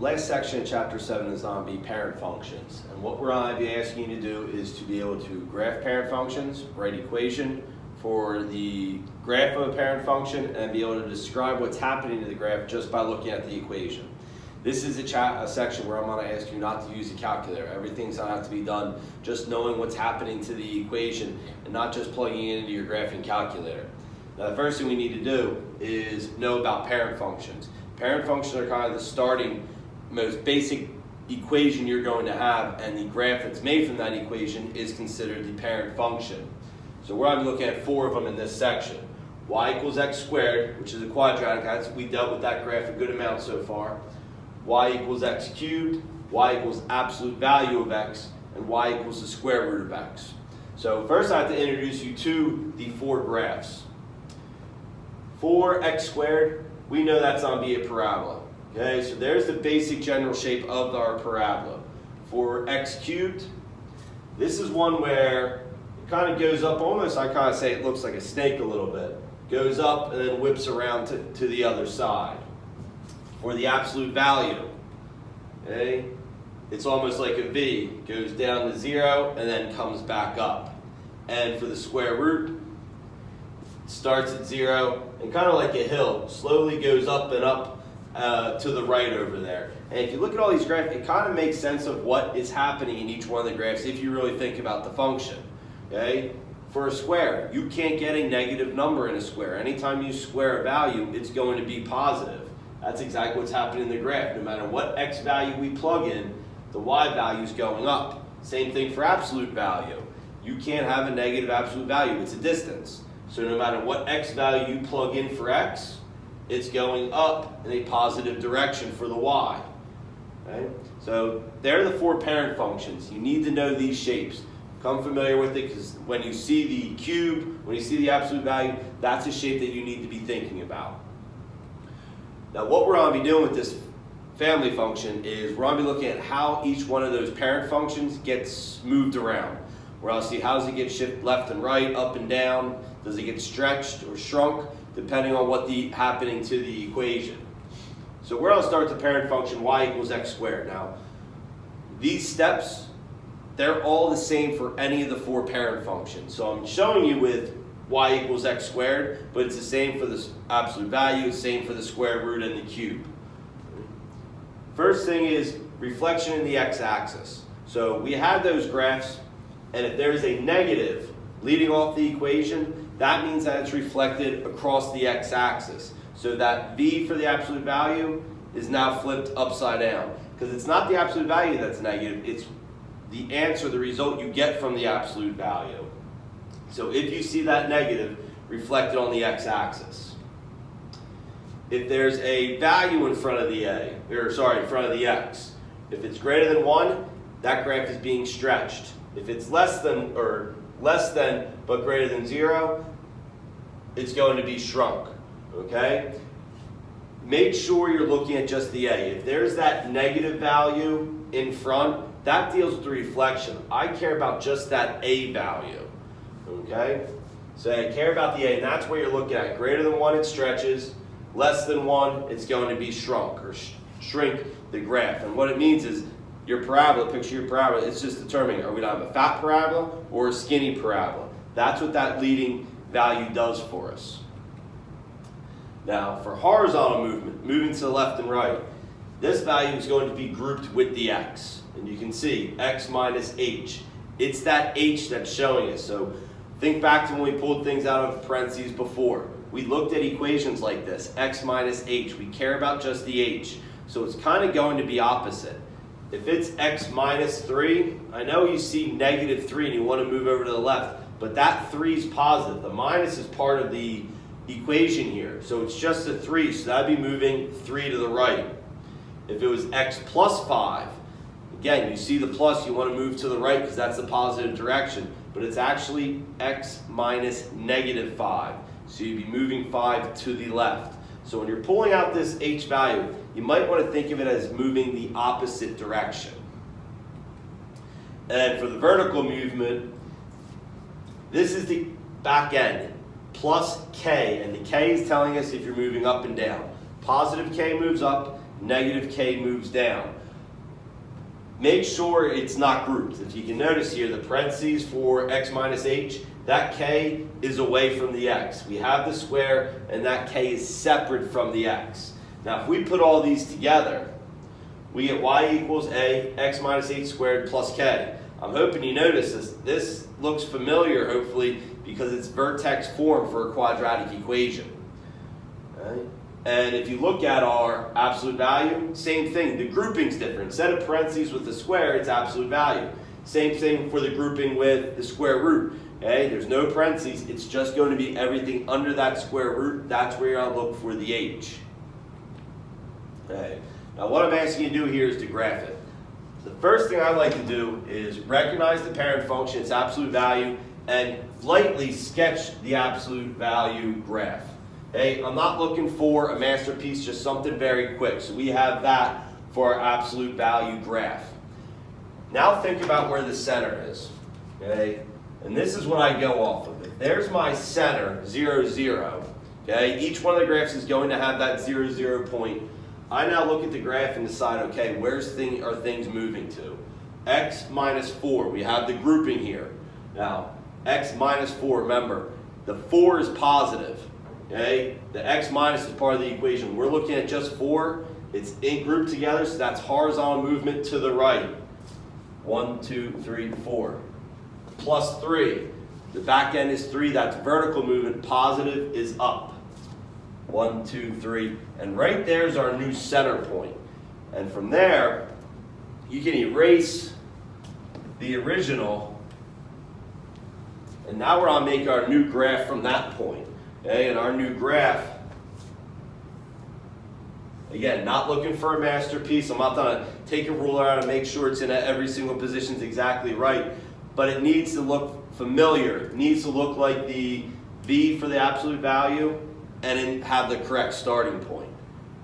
last section of chapter 7 is on parent functions. And what we're going to be asking you to do is to be able to graph parent functions, write equation for the graph of a parent function, and be able to describe what's happening to the graph just by looking at the equation. This is a section where I'm going to ask you not to use a calculator. Everything's going to have to be done just knowing what's happening to the equation and not just plugging it into your graphing calculator. Now, the first thing we need to do is know about parent functions. Parent functions are kind of the starting, most basic equation you're going to have, and the graph that's made from that equation is considered the parent function. So we're going to be looking at 4 of them in this section. Y equals x squared, which is a quadratic. We dealt with that graph a good amount so far. Y equals x cubed, y equals absolute value of x, and y equals the square root of x. So first I have to introduce you to the 4 graphs. For x squared, we know that's going to be a parabola. Okay, so there's the basic general shape of our parabola. For x cubed, this is one where it kind of goes up almost, I kind of say it looks like a snake a little bit. Goes up and then whips around to the other side. For the absolute value, okay, it's almost like a V. Goes down to 0 and then comes back up. And for the square root, it starts at 0 and kind of like a hill, slowly goes up and up to the right over there. And if you look at all these graphs, it kind of makes sense of what is happening in each one of the graphs if you really think about the function. Okay? For a square, you can't get a negative number in a square. Anytime you square a value, it's going to be positive. That's exactly what's happening in the graph. No matter what x value we plug in, the y value is going up. Same thing for absolute value. You can't have a negative absolute value. It's a distance. So no matter what x value you plug in for x, it's going up in a positive direction for the y. Okay? So they're the 4 parent functions. You need to know these shapes. Become familiar with it, because when you see the cube, when you see the absolute value, that's a shape that you need to be thinking about. Now what we're going to be doing with this family function is we're going to be looking at how each one of those parent functions gets moved around. We're going to see how does it get shifted left and right, up and down, does it get stretched or shrunk, depending on what the happening to the equation. So we're going to start with the parent function y equals x squared. Now these steps, they're all the same for any of the 4 parent functions. So I'm showing you with y equals x squared, but it's the same for the absolute value, it's the same for the square root and the cube. First thing is reflection in the x-axis. So we had those graphs, and if there's a negative leading off the equation, that means that it's reflected across the x-axis. So that v for the absolute value is now flipped upside down, because it's not the absolute value that's negative, it's the answer, the result you get from the absolute value. So if you see that negative reflected on the x-axis. If there's a value in front of the in front of the x, if it's greater than 1, that graph is being stretched. If it's less than but greater than 0, it's going to be shrunk. Okay? Make sure you're looking at just the a. If there's that negative value in front, that deals with the reflection. I care about just that a value. Okay? So I care about the a, and that's what you're looking at. Greater than 1, it stretches. Less than 1, it's going to be shrunk or shrink the graph. And what it means is your parabola, picture your parabola, it's just determining, are we going to have a fat parabola or a skinny parabola? That's what that leading value does for us. Now, for horizontal movement, moving to the left and right, this value is going to be grouped with the x. And you can see x minus h. It's that h that's showing us. So think back to when we pulled things out of parentheses before. We looked at equations like this, x minus h. We care about just the h. So it's kind of going to be opposite. If it's x minus 3, I know you see negative 3 and you want to move over to the left, but that 3 is positive. The minus is part of the equation here. So it's just a 3, so that would be moving 3 to the right. If it was x plus 5, again, you see the plus, you want to move to the right because that's the positive direction, but it's actually x minus negative 5. So you'd be moving 5 to the left. So when you're pulling out this h value, you might want to think of it as moving the opposite direction. And for the vertical movement, this is the back end, plus k, and the k is telling us if you're moving up and down. Positive k moves up, negative k moves down. Make sure it's not grouped. If you can notice here, the parentheses for x minus h, that k is away from the x. We have the square, and that k is separate from the x. Now, if we put all these together, we get y equals a x minus h squared plus k. I'm hoping you notice this. This looks familiar, hopefully, because it's vertex form for a quadratic equation. Okay? And if you look at our absolute value, same thing. The grouping's different. Instead of parentheses with the square, it's absolute value. Same thing for the grouping with the square root. Okay? There's no parentheses. It's just going to be everything under that square root. That's where you're going to look for the h. Okay. Now what I'm asking you to do here is to graph it. The first thing I like to do is recognize the parent function, its absolute value, and lightly sketch the absolute value graph. Okay? I'm not looking for a masterpiece, just something very quick. So we have that for our absolute value graph. Now think about where the center is. Okay? And this is what I go off of. If there's my center, 0, 0. Okay? Each one of the graphs is going to have that 0, 0 point. I now look at the graph and decide, okay, where's are things moving to? X minus 4, we have the grouping here. Now, x minus 4, remember, the 4 is positive, okay? The x minus is part of the equation. We're looking at just 4. It's grouped together, so that's horizontal movement to the right. 1, 2, 3, 4. Plus 3, the back end is 3, that's vertical movement, positive is up. 1, 2, 3, and right there's our new center point. And from there, you can erase the original, and now we're going to make our new graph from that point. Okay, and our new graph, again, not looking for a masterpiece. I'm not going to take a ruler out and make sure it's in every single position is exactly right, but it needs to look familiar. It needs to look like the v for the absolute value, and have the correct starting point.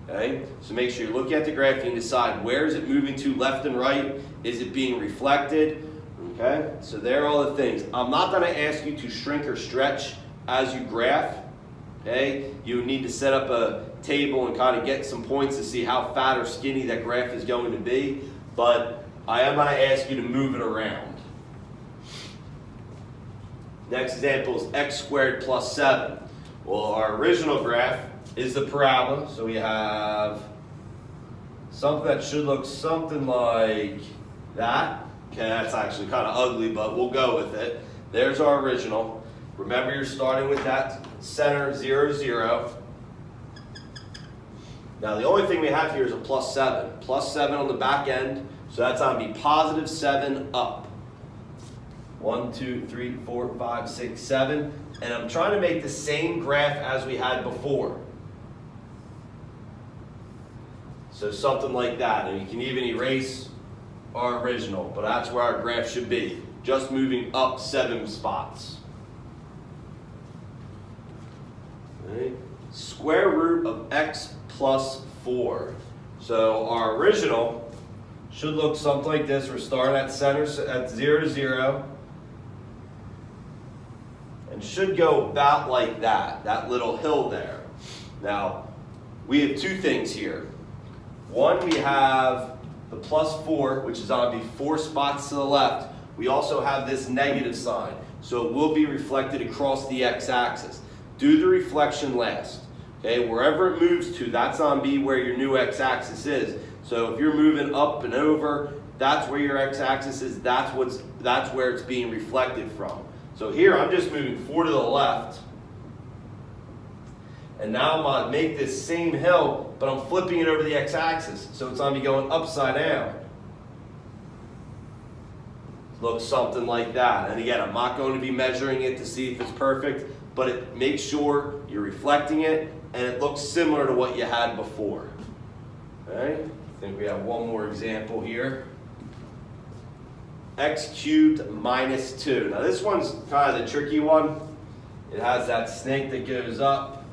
Okay? So make sure you're looking at the graph and decide where is it moving to, left and right. Is it being reflected? Okay? So there are all the things. I'm not going to ask you to shrink or stretch as you graph. Okay? You need to set up a table and kind of get some points to see how fat or skinny that graph is going to be. But I am going to ask you to move it around. Next example is x squared plus 7. Well, our original graph is the parabola, so we have something that should look something like that. Okay, that's actually kind of ugly, but we'll go with it. There's our original. Remember, you're starting with that center, 0, 0. Now, the only thing we have here is a plus 7. Plus 7 on the back end, so that's going to be positive 7 up. 1, 2, 3, 4, 5, 6, 7. And I'm trying to make the same graph as we had before. So something like that. And you can even erase our original, but that's where our graph should be. Just moving up 7 spots. Right. Square root of x plus 4. So our original should look something like this. We're starting at center at 0, 0. And should go about like that little hill there. Now, we have two things here. One, we have the plus 4, which is going to be 4 spots to the left. We also have this negative sign, so it will be reflected across the x-axis. Do the reflection last. Okay, wherever it moves to, that's going to be where your new x-axis is. So if you're moving up and over, that's where your x-axis is. That's where it's being reflected from. So here I'm just moving 4 to the left. And now I'm going to make this same hill, but I'm flipping it over the x-axis. So it's going to be going upside down. Looks something like that. And again, I'm not going to be measuring it to see if it's perfect, but make sure you're reflecting it and it looks similar to what you had before. Okay? I think we have one more example here. X cubed minus 2. Now this one's kind of the tricky one. It has that snake that goes up,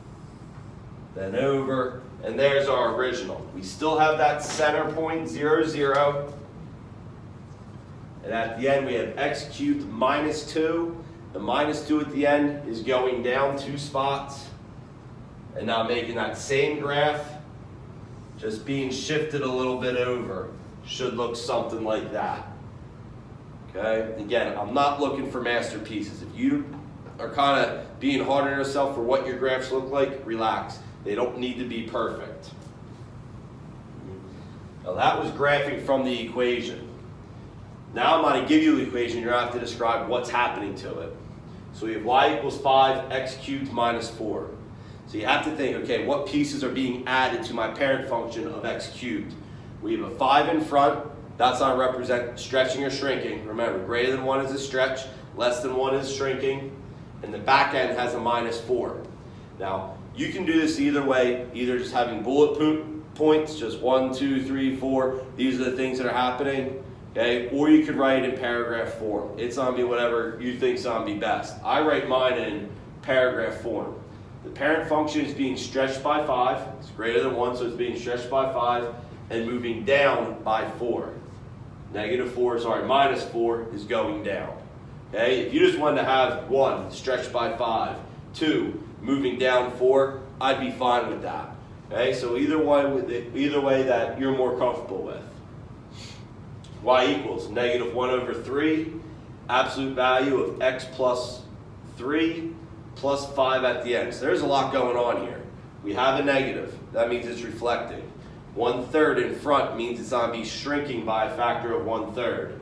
then over, and there's our original. We still have that center point, 0, 0. And at the end we have x cubed minus 2. The minus 2 at the end is going down 2 spots. And now making that same graph, just being shifted a little bit over, should look something like that. Okay, again, I'm not looking for masterpieces. If you are kind of being hard on yourself for what your graphs look like, relax. They don't need to be perfect. Now that was graphing from the equation. Now I'm going to give you the equation. You're going to have to describe what's happening to it. So we have y equals 5, x cubed minus 4. So you have to think, okay, what pieces are being added to my parent function of x cubed? We have a 5 in front. That's going to represent stretching or shrinking. Remember, greater than 1 is a stretch, less than 1 is shrinking, and the back end has a minus 4. Now, you can do this either way, either just having bullet points, just 1, 2, 3, 4, these are the things that are happening, okay? Or you could write it in paragraph form. It's going to be whatever you think is going to be best. I write mine in paragraph form. The parent function is being stretched by 5. It's greater than 1, so it's being stretched by 5 and moving down by 4. Minus 4 is going down. Okay? If you just wanted to have 1 stretched by 5, 2 moving down 4, I'd be fine with that. Okay? So either way that you're more comfortable with. Y equals negative 1 over 3, absolute value of x plus 3 plus 5 at the end. So there's a lot going on here. We have a negative. That means it's reflecting. 1/3 in front means it's going to be shrinking by a factor of 1/3.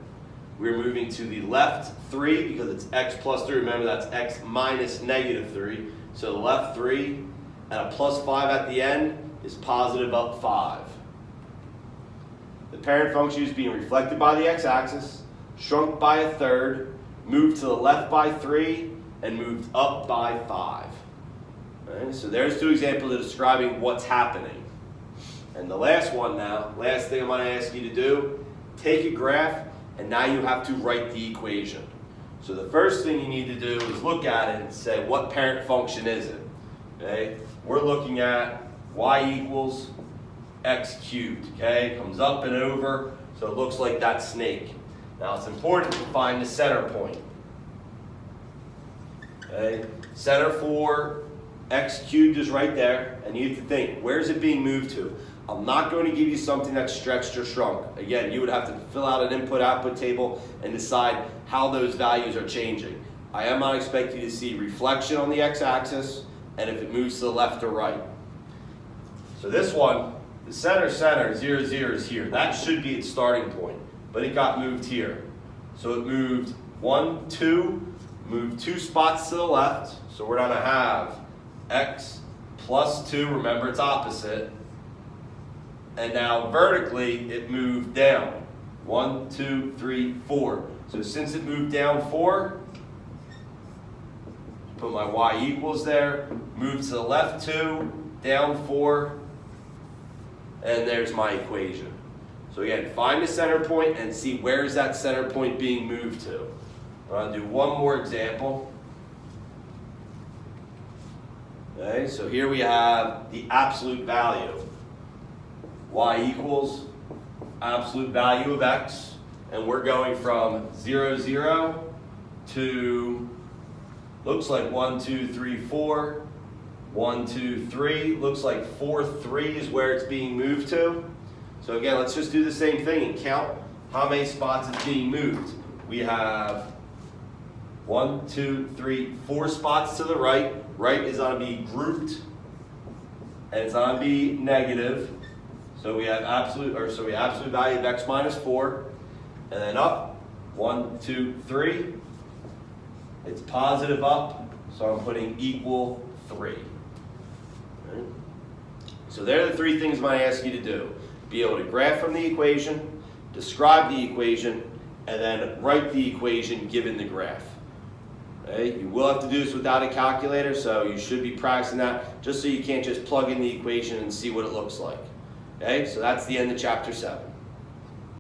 We're moving to the left 3 because it's x plus 3. Remember, that's x minus negative 3. So the left 3 and a plus 5 at the end is positive up 5. The parent function is being reflected by the x-axis, shrunk by 1/3, moved to the left by 3, and moved up by 5. Okay, so there's 2 examples of describing what's happening. And the last one now, last thing I'm going to ask you to do, take a graph, and now you have to write the equation. So the first thing you need to do is look at it and say, what parent function is it? Okay? We're looking at y equals x cubed. Okay? It comes up and over, so it looks like that snake. Now it's important to find the center point. Okay? Center for x cubed is right there, and you have to think, where is it being moved to? I'm not going to give you something that's stretched or shrunk. Again, you would have to fill out an input-output table and decide how those values are changing. I am not expecting you to see reflection on the x-axis and if it moves to the left or right. So this one, the center, 0, 0 is here. That should be its starting point, but it got moved here. So it moved 1, 2, moved 2 spots to the left. So we're going to have x plus 2, remember it's opposite. And now vertically, it moved down. 1, 2, 3, 4. So since it moved down 4, put my y equals there, move to the left 2, down 4, and there's my equation. So again, find the center point and see where is that center point being moved to. I'm going to do one more example. Okay, so here we have the absolute value. Y equals absolute value of x, and we're going from 0, 0 to, looks like 1, 2, 3, 4, 1, 2, 3, looks like 4, 3 is where it's being moved to. So again, let's just do the same thing and count how many spots it's being moved. We have 1, 2, 3, 4 spots to the right. Right is going to be grouped, and it's going to be negative. So we have absolute value of x minus 4, and then up, 1, 2, 3. It's positive up, so I'm putting equal 3. Right? So there are the 3 things I'm going to ask you to do. Be able to graph from the equation, describe the equation, and then write the equation given the graph. Okay? You will have to do this without a calculator, so you should be practicing that just so you can't just plug in the equation and see what it looks like. Okay, so that's the end of chapter 7.